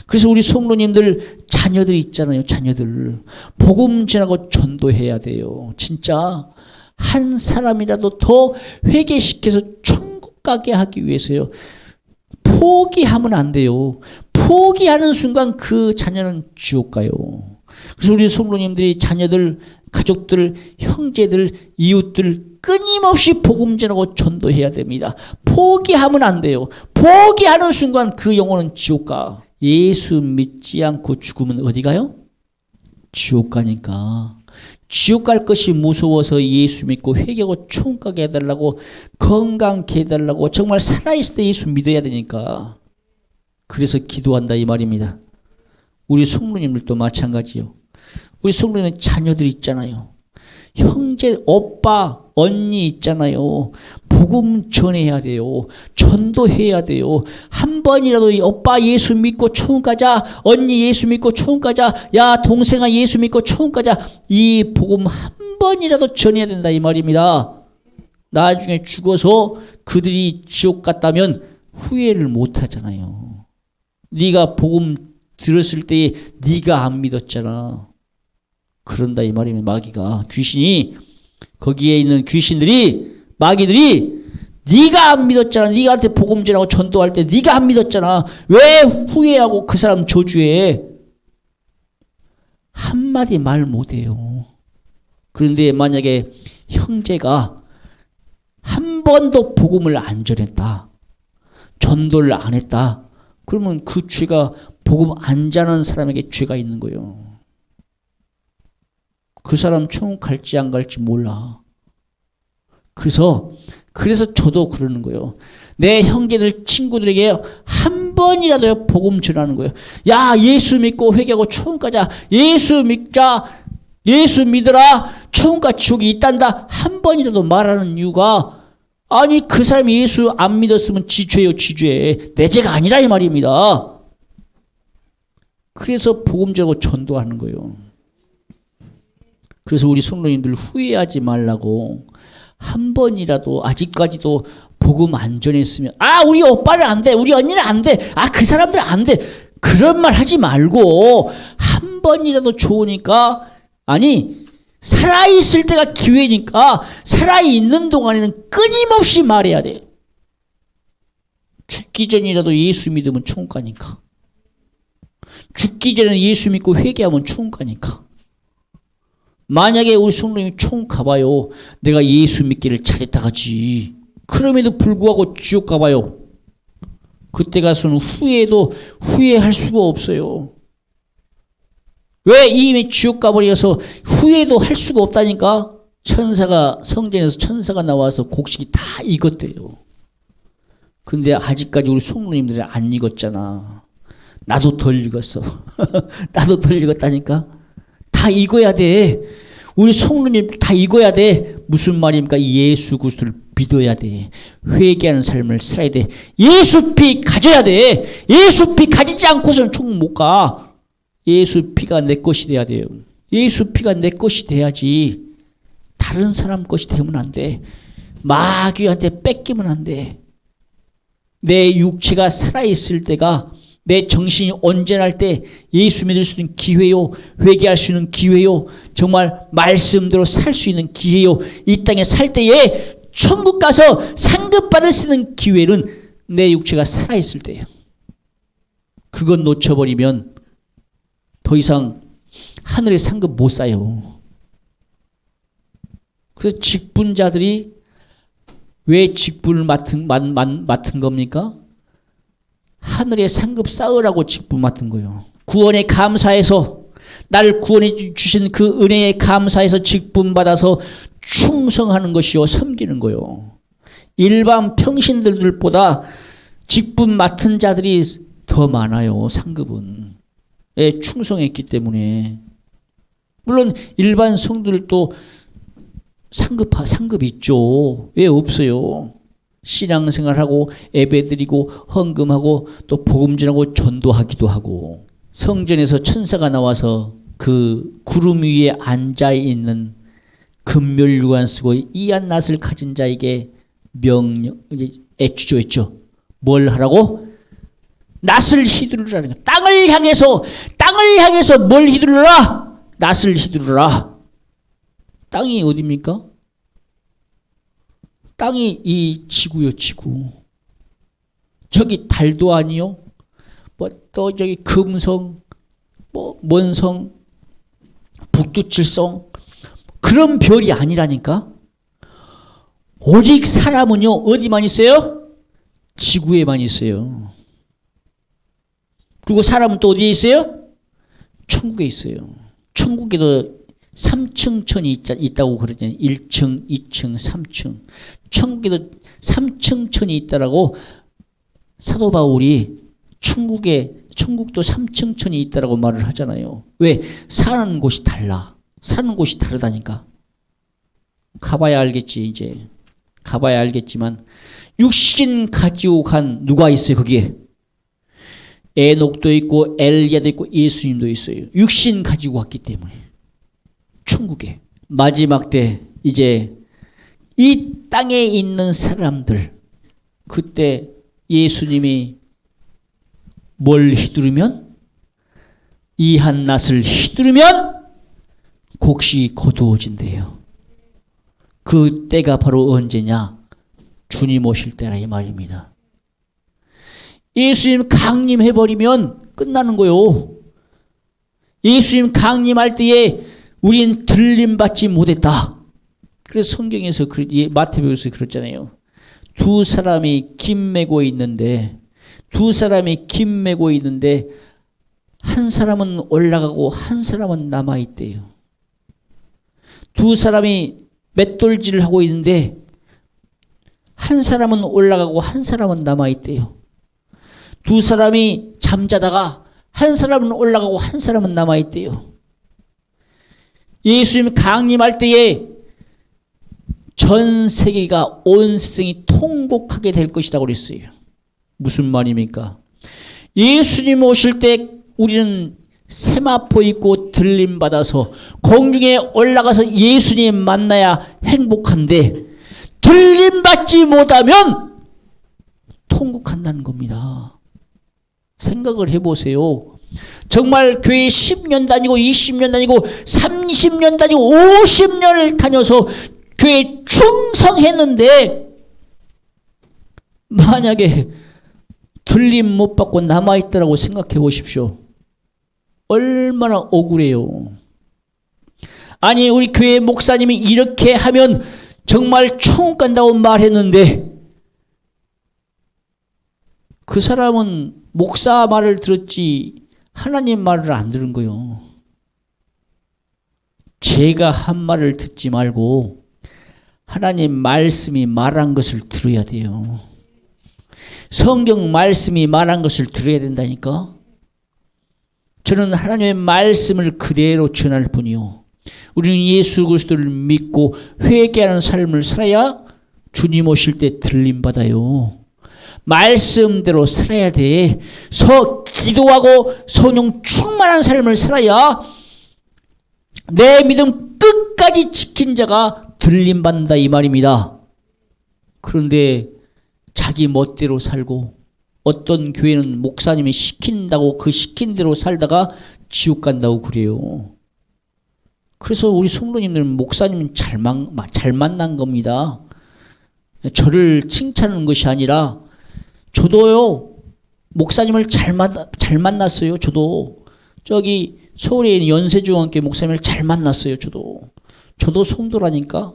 그래서 우리 성도님들 자녀들 있잖아요. 자녀들 복음 전하고 전도해야 돼요. 진짜 한 사람이라도 더 회개시켜서 천국 가게 하기 위해서요, 포기하면 안 돼요. 포기하는 순간 그 자녀는 지옥 가요. 그래서 우리 성도님들이 자녀들, 가족들, 형제들, 이웃들 끊임없이 복음 전하고 전도해야 됩니다. 포기하면 안 돼요. 포기하는 순간 그 영혼은 지옥 가. 예수 믿지 않고 죽으면 어디 가요? 지옥 가니까. 지옥 갈 것이 무서워서 예수 믿고 회개하고 천국 가게 해달라고, 건강케 해달라고, 정말 살아있을 때 예수 믿어야 되니까. 그래서 기도한다 이 말입니다. 우리 성도님들도 마찬가지요. 우리 성도님은 자녀들 있잖아요. 형제, 오빠, 언니 있잖아요. 복음 전해야 돼요. 전도해야 돼요. 한 번이라도 오빠 예수 믿고 천국 가자, 언니 예수 믿고 천국 가자, 야 동생아 예수 믿고 천국 가자, 이 복음 한 번이라도 전해야 된다 이 말입니다. 나중에 죽어서 그들이 지옥 갔다면 후회를 못 하잖아요. 네가 복음 들었을 때 네가 안 믿었잖아. 그런다 이 말이면 마귀가, 귀신이, 거기에 있는 귀신들이, 마귀들이 네가 안 믿었잖아. 네가한테 복음 전하고 전도할 때 네가 안 믿었잖아. 왜 후회하고 그 사람 저주해? 한마디 말 못해요. 그런데 만약에 형제가 한 번도 복음을 안 전했다, 전도를 안 했다, 그러면 그 죄가 복음 안 전하는 사람에게 죄가 있는 거예요. 그 사람 천국 갈지 안 갈지 몰라. 그래서 저도 그러는 거예요. 내 형제들, 친구들에게 한 번이라도 복음 전하는 거예요. 야, 예수 믿고 회개하고 천국 가자. 예수 믿자. 예수 믿어라. 천국과 지옥이 있단다. 한 번이라도 말하는 이유가, 아니 그 사람이 예수 안 믿었으면 지죄예요. 지죄. 내 죄가 아니라 이 말입니다. 그래서 복음 전하고 전도하는 거예요. 그래서 우리 성도님들 후회하지 말라고, 한 번이라도 아직까지도 복음 안 전했으면, 아 우리 오빠는 안 돼, 우리 언니는 안 돼, 아 그 사람들은 안 돼, 그런 말 하지 말고 한 번이라도 좋으니까, 아니 살아있을 때가 기회니까 살아있는 동안에는 끊임없이 말해야 돼. 죽기 전이라도 예수 믿으면 천국 가니까. 죽기 전에 예수 믿고 회개하면 천국 가니까. 만약에 우리 성도님이 천국 가봐요. 내가 예수 믿기를 잘했다 가지. 그럼에도 불구하고 지옥 가봐요. 그때 가서는 후회할 수가 없어요. 왜 이미 지옥 가버려서 후회도 할 수가 없다니까? 성전에서 천사가 나와서 곡식이 다 익었대요. 근데 아직까지 우리 성도님들이 안 익었잖아. 나도 덜 익었어. 나도 덜 익었다니까? 다 익어야 돼. 우리 성도님 다 익어야 돼. 무슨 말입니까? 예수 그리스도를 믿어야 돼. 회개하는 삶을 살아야 돼. 예수 피 가져야 돼. 예수 피 가지지 않고서는 천국 못 가. 예수 피가 내 것이 돼야 돼요. 예수 피가 내 것이 돼야지. 다른 사람 것이 되면 안 돼. 마귀한테 뺏기면 안 돼. 내 육체가 살아있을 때가, 내 정신이 온전할 때 예수 믿을 수 있는 기회요. 회개할 수 있는 기회요. 정말 말씀대로 살 수 있는 기회요. 이 땅에 살 때에 천국 가서 상급 받을 수 있는 기회는 내 육체가 살아있을 때예요. 그건 놓쳐버리면 더 이상 하늘의 상급 못 사요. 그래서 직분자들이 왜 직분을 맡은 겁니까? 하늘의 상급 쌓으라고 직분 맡은 거예요. 구원에 감사해서, 나를 구원해 주신 그 은혜에 감사해서 직분 받아서 충성하는 것이요, 섬기는 거요. 일반 평신들보다 직분 맡은 자들이 더 많아요. 상급은. 예, 충성했기 때문에. 물론 일반 성들도 상급 있죠. 왜 없어요? 신앙생활하고 예배드리고 헌금하고 또 복음 전하고 전도하기도 하고. 성전에서 천사가 나와서 그 구름 위에 앉아 있는 금멸류관 쓰고 이한 낫을 가진 자에게 애주죠. 뭘 하라고? 낫을 휘두르라는 거야. 땅을 향해서 뭘 휘두르라? 낫을 휘두르라. 땅이 어디입니까? 땅이 이 지구요, 지구. 저기 달도 아니요. 또 저기 금성, mon성, 북두칠성, 그런 별이 아니라니까. 오직 사람은요, 어디만 있어요? 지구에만 있어요. 그리고 사람은 또 어디에 있어요? 천국에 있어요. 천국에도 3층 천이 있다고 그러잖아요. 1층, 2층, 3층. 천국에도 3층 천이 있다라고 사도 바울이 천국도 3층 천이 있다라고 말을 하잖아요. 왜? 사는 곳이 달라. 사는 곳이 다르다니까. 가봐야 알겠지, 이제. 가봐야 알겠지만, 육신 가지고 간 누가 있어요, 거기에? 에녹도 있고, 엘리야도 있고, 예수님도 있어요. 육신 가지고 왔기 때문에. 천국에. 마지막 때, 이제, 이 땅에 있는 사람들, 그때 예수님이 뭘 휘두르면? 이 한낫을 휘두르면 곡식이 거두어진대요. 그 때가 바로 언제냐? 주님 오실 때라 이 말입니다. 예수님 강림해버리면 끝나는 거요. 예수님 강림할 때에 우린 들림받지 못했다. 그래서 성경에서 마태복음에서 그랬잖아요. 두 사람이 김 메고 있는데 한 사람은 올라가고 한 사람은 남아있대요. 두 사람이 맷돌질을 하고 있는데 한 사람은 올라가고 한 사람은 남아있대요. 두 사람이 잠자다가 한 사람은 올라가고 한 사람은 남아있대요. 예수님 강림할 때에 전 세계가, 온 세상이 통곡하게 될 것이라고 그랬어요. 무슨 말입니까? 예수님 오실 때 우리는 세마포 입고 들림받아서 공중에 올라가서 예수님 만나야 행복한데, 들림받지 못하면 통곡한다는 겁니다. 생각을 해보세요. 정말 교회 10년 다니고 20년 다니고 30년 다니고 50년을 다녀서 교회에 충성했는데 만약에 들림 못 받고 남아있더라고 생각해 보십시오. 얼마나 억울해요. 아니, 우리 교회 목사님이 이렇게 하면 정말 천국 간다고 말했는데 그 사람은 목사 말을 들었지 하나님 말을 안 들은 거요. 제가 한 말을 듣지 말고 하나님 말씀이 말한 것을 들어야 돼요. 성경 말씀이 말한 것을 들어야 된다니까. 저는 하나님의 말씀을 그대로 전할 뿐이요. 우리는 예수 그리스도를 믿고 회개하는 삶을 살아야 주님 오실 때 들림받아요. 말씀대로 살아야 돼. 기도하고 성령 충만한 삶을 살아야 내 믿음 끝까지 지킨 자가 들림받는다 이 말입니다. 그런데 자기 멋대로 살고 어떤 교회는 목사님이 시킨다고 그 시킨 대로 살다가 지옥 간다고 그래요. 그래서 우리 성도님들은 목사님은 잘 만난 겁니다. 저를 칭찬하는 것이 아니라 저도요 목사님을 잘 만났어요. 저도 저기 서울에 있는 연세중앙교회 목사님을 잘 만났어요. 저도 성도라니까.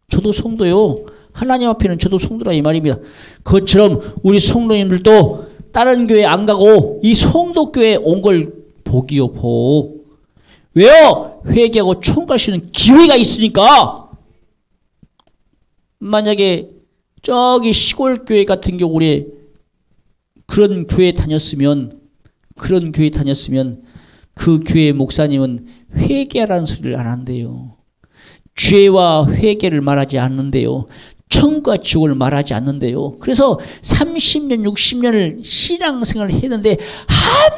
저도 성도요. 하나님 앞에는 저도 성도라 이 말입니다. 그것처럼 우리 성도님들도 다른 교회 안 가고 이 성도교회에 온 걸 복이요 복. 왜요? 회개하고 총갈 수 있는 기회가 있으니까. 만약에 저기 시골 교회 같은 경우에 그런 교회 다녔으면 그 교회 목사님은 회개하라는 소리를 안 한대요. 죄와 회개를 말하지 않는데요. 천국과 지옥을 말하지 않는데요. 그래서 30년, 60년을 신앙생활을 했는데 한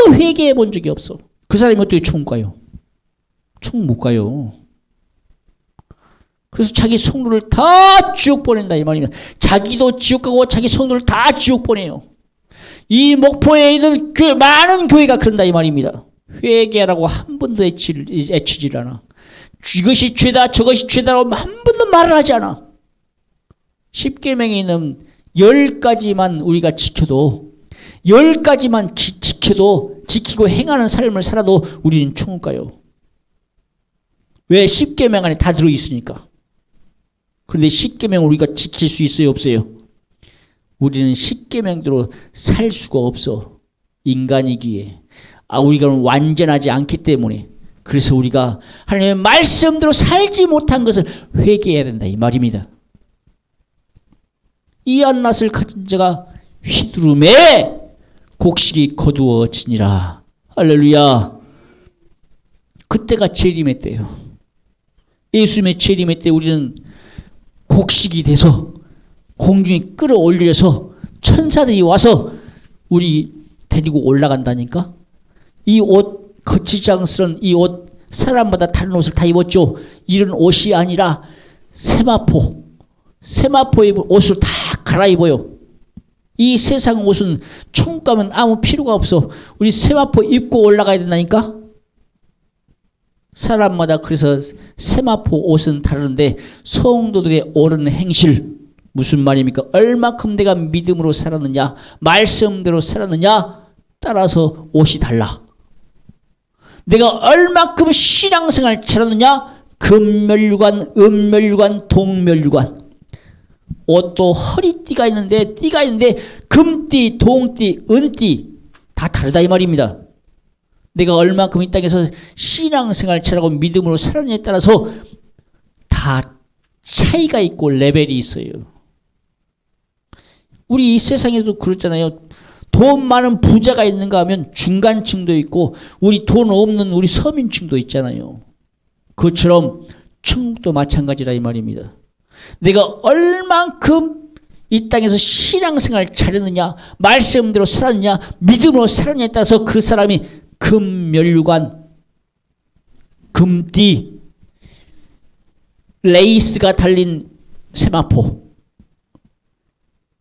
번도 회개해 본 적이 없어. 그 사람이 어떻게 천국 가요? 천국 못 가요. 그래서 자기 성도를 다 지옥 보낸다 이 말입니다. 자기도 지옥 가고 자기 성도를 다 지옥 보내요. 이 목포에 있는 많은 교회가 그런다 이 말입니다. 회개하라고 한 번도 애치질 않아. 이것이 죄다 저것이 죄다라고 한 번도 말을 하지 않아. 10계명에 있는 10가지만 우리가 지켜도 10가지만 지키고 행하는 삶을 살아도 우리는 천국 가요. 왜? 10계명 안에 다 들어있으니까. 그런데 10계명 우리가 지킬 수 있어요 없어요? 우리는 10계명대로 살 수가 없어. 인간이기에. 우리가 완전하지 않기 때문에. 그래서 우리가 하나님의 말씀대로 살지 못한 것을 회개해야 된다 이 말입니다. 이 한낱을 가진 자가 휘두름에 곡식이 거두어지니라. 할렐루야. 그때가 재림의 때예요. 예수님의 재림의 때 우리는 곡식이 돼서 공중에 끌어올려서 천사들이 와서 우리 데리고 올라간다니까. 이 옷, 거치장스러운 이 옷, 사람마다 다른 옷을 다 입었죠. 이런 옷이 아니라 세마포 입은 옷을 다 갈아입어요. 이 세상 옷은 천국 가면 아무 필요가 없어. 우리 세마포 입고 올라가야 된다니까. 사람마다 그래서 세마포 옷은 다르는데 성도들의 옳은 행실 무슨 말입니까? 얼마큼 내가 믿음으로 살았느냐 말씀대로 살았느냐 따라서 옷이 달라. 내가 얼마큼 신앙생활 잘하느냐 금면류관, 은면류관, 동면류관. 옷도 허리띠가 있는데 띠가 있는데 금띠, 동띠, 은띠 다 다르다 이 말입니다. 내가 얼마큼 이 땅에서 신앙생활 잘하고 믿음으로 살았느냐에 따라서 다 차이가 있고 레벨이 있어요. 우리 이 세상에도 그렇잖아요. 돈 많은 부자가 있는가 하면 중간층도 있고 우리 돈 없는 우리 서민층도 있잖아요. 그것처럼 천국도 마찬가지라 이 말입니다. 내가 얼만큼 이 땅에서 신앙생활 잘했느냐 말씀대로 살았느냐 믿음으로 살았느냐에 따라서 그 사람이 금면류관, 금띠, 레이스가 달린 세마포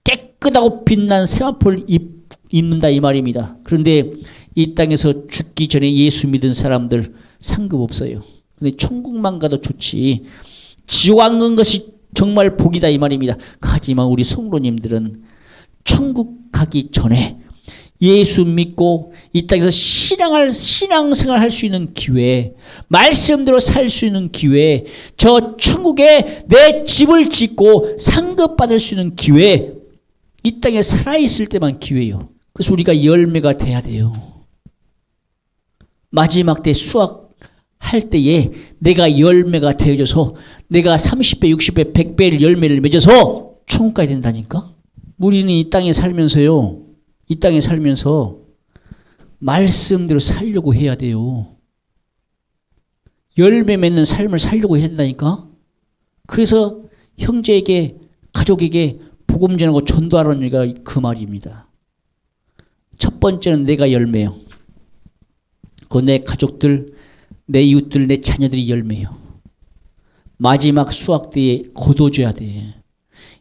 깨끗하고 빛난 세마포를 입는다 이 말입니다. 그런데 이 땅에서 죽기 전에 예수 믿은 사람들 상급 없어요. 근데 천국만 가도 좋지 지옥 안 간 것이 정말 복이다 이 말입니다. 하지만 우리 성도님들은 천국 가기 전에 예수 믿고 이 땅에서 신앙생활 할 수 있는 기회, 말씀대로 살 수 있는 기회, 저 천국에 내 집을 짓고 상급 받을 수 있는 기회, 이 땅에 살아있을 때만 기회예요. 그래서 우리가 열매가 돼야 돼요. 마지막 때 수확할 할 때에 내가 열매가 되어져서 내가 30배, 60배, 100배의 열매를 맺어서 천국 가야 된다니까? 우리는 이 땅에 살면서요. 이 땅에 살면서 말씀대로 살려고 해야 돼요. 열매 맺는 삶을 살려고 해야 된다니까? 그래서 형제에게, 가족에게 복음 전하고 전도하라는 얘기가 그 말입니다. 첫 번째는 내가 열매요. 그 내 가족들, 내 이웃들, 내 자녀들이 열매요. 마지막 수학 때에 거둬줘야 돼.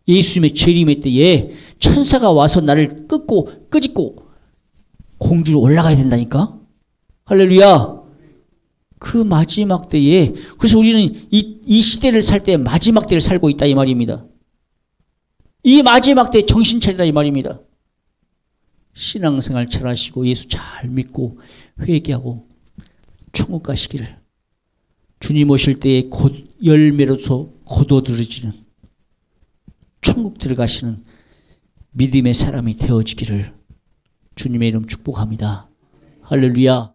예수님의 재림의 때에 천사가 와서 나를 끄집고 공주로 올라가야 된다니까? 할렐루야! 그 마지막 때에, 그래서 우리는 이 시대를 살 때 마지막 때를 살고 있다 이 말입니다. 이 마지막 때에 정신 차리라 이 말입니다. 신앙생활 잘하시고 예수 잘 믿고 회개하고 천국 가시기를, 주님 오실 때에 곧 열매로서 거둬들여지는 천국 들어가시는 믿음의 사람이 되어지기를 주님의 이름 축복합니다. 할렐루야.